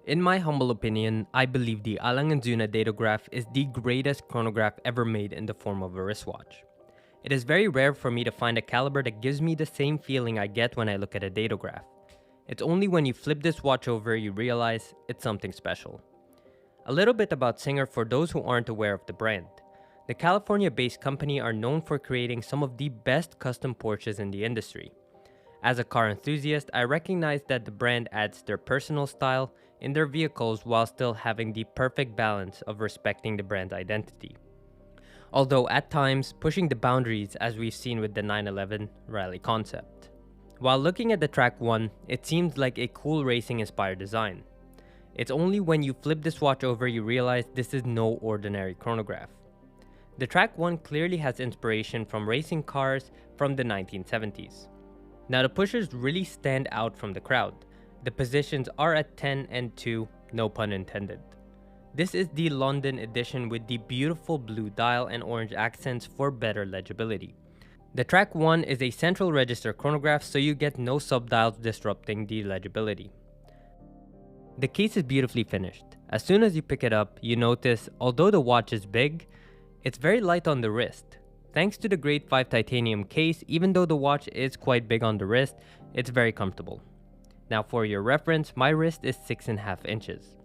In my humble opinion, I believe the Alanganzuna datograph is the greatest chronograph ever made in the form of a wristwatch. It is very rare for me to find a caliber that gives me the same feeling I get when I look at a datograph. It's only when you flip this watch over you realize it's something special. A little bit about Singer for those who aren't aware of the brand. The California-based company are known for creating some of the best custom Porsches in the industry. As a car enthusiast, I recognize that the brand adds their personal style in their vehicles while still having the perfect balance of respecting the brand's identity. Although at times pushing the boundaries, as we've seen with the 911 rally concept. While looking at the Track 1, it seems like a cool racing inspired design. It's only when you flip this watch over you realize this is no ordinary chronograph. The Track 1 clearly has inspiration from racing cars from the 1970s. Now the pushers really stand out from the crowd. The positions are at 10 and 2, no pun intended. This is the London edition with the beautiful blue dial and orange accents for better legibility. The Track 1 is a central register chronograph, so you get no subdials disrupting the legibility. The case is beautifully finished. As soon as you pick it up, you notice, although the watch is big, it's very light on the wrist. Thanks to the Grade 5 titanium case, even though the watch is quite big on the wrist, it's very comfortable. Now for your reference, my wrist is 6.5 inches.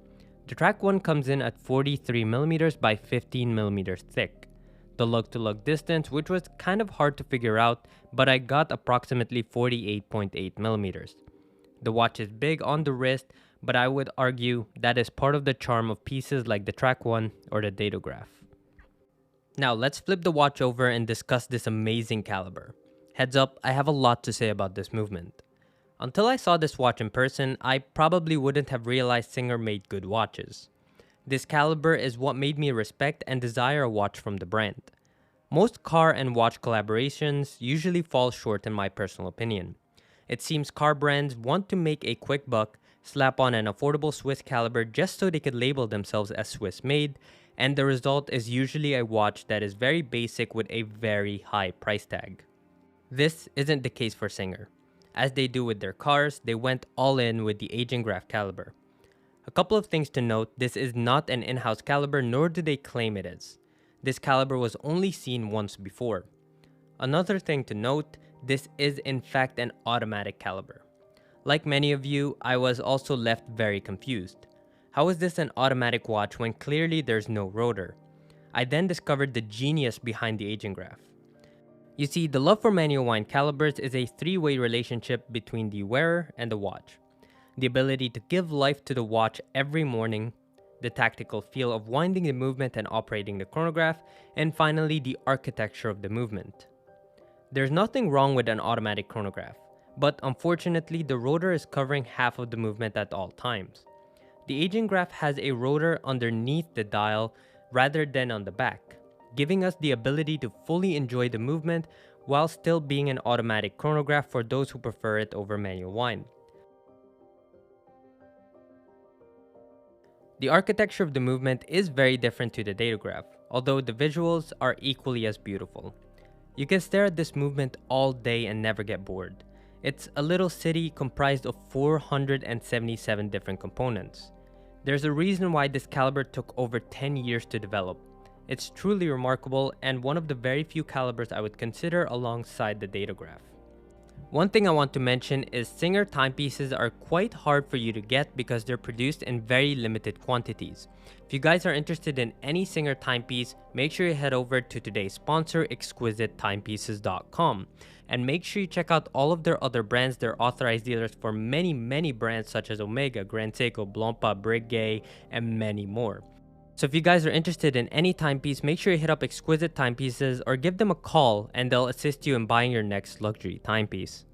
The Track 1 comes in at 43mm by 15mm thick. The lug-to-lug distance, which was kind of hard to figure out, but I got approximately 48.8mm. The watch is big on the wrist, but I would argue that is part of the charm of pieces like the Track 1 or the datograph. Now let's flip the watch over and discuss this amazing caliber. Heads up, I have a lot to say about this movement. Until I saw this watch in person, I probably wouldn't have realized Singer made good watches. This caliber is what made me respect and desire a watch from the brand. Most car and watch collaborations usually fall short in my personal opinion. It seems car brands want to make a quick buck, slap on an affordable Swiss caliber just so they could label themselves as Swiss made, and the result is usually a watch that is very basic with a very high price tag. This isn't the case for Singer. As they do with their cars, they went all in with the Reimagined caliber. A couple of things to note, this is not an in-house caliber, nor do they claim it is. This caliber was only seen once before. Another thing to note, this is in fact an automatic caliber. Like many of you, I was also left very confused. How is this an automatic watch when clearly there's no rotor? I then discovered the genius behind the aging graph. You see, the love for manual wind calibers is a three-way relationship between the wearer and the watch. The ability to give life to the watch every morning, the tactical feel of winding the movement and operating the chronograph, and finally the architecture of the movement. There's nothing wrong with an automatic chronograph, but unfortunately the rotor is covering half of the movement at all times. The aging graph has a rotor underneath the dial rather than on the back, giving us the ability to fully enjoy the movement while still being an automatic chronograph for those who prefer it over manual wind. The architecture of the movement is very different to the datograph, although the visuals are equally as beautiful. You can stare at this movement all day and never get bored. It's a little city comprised of 477 different components. There's a reason why this caliber took over 10 years to develop. It's truly remarkable and one of the very few calibers I would consider alongside the datograph. One thing I want to mention is Singer timepieces are quite hard for you to get because they're produced in very limited quantities. If you guys are interested in any Singer timepiece, make sure you head over to today's sponsor, ExquisiteTimepieces.com, and make sure you check out all of their other brands. They're authorized dealers for many brands such as Omega, Grand Seiko, Blvd, Brigade, and many more. So if you guys are interested in any timepiece, make sure you hit up Exquisite Timepieces or give them a call and they'll assist you in buying your next luxury timepiece.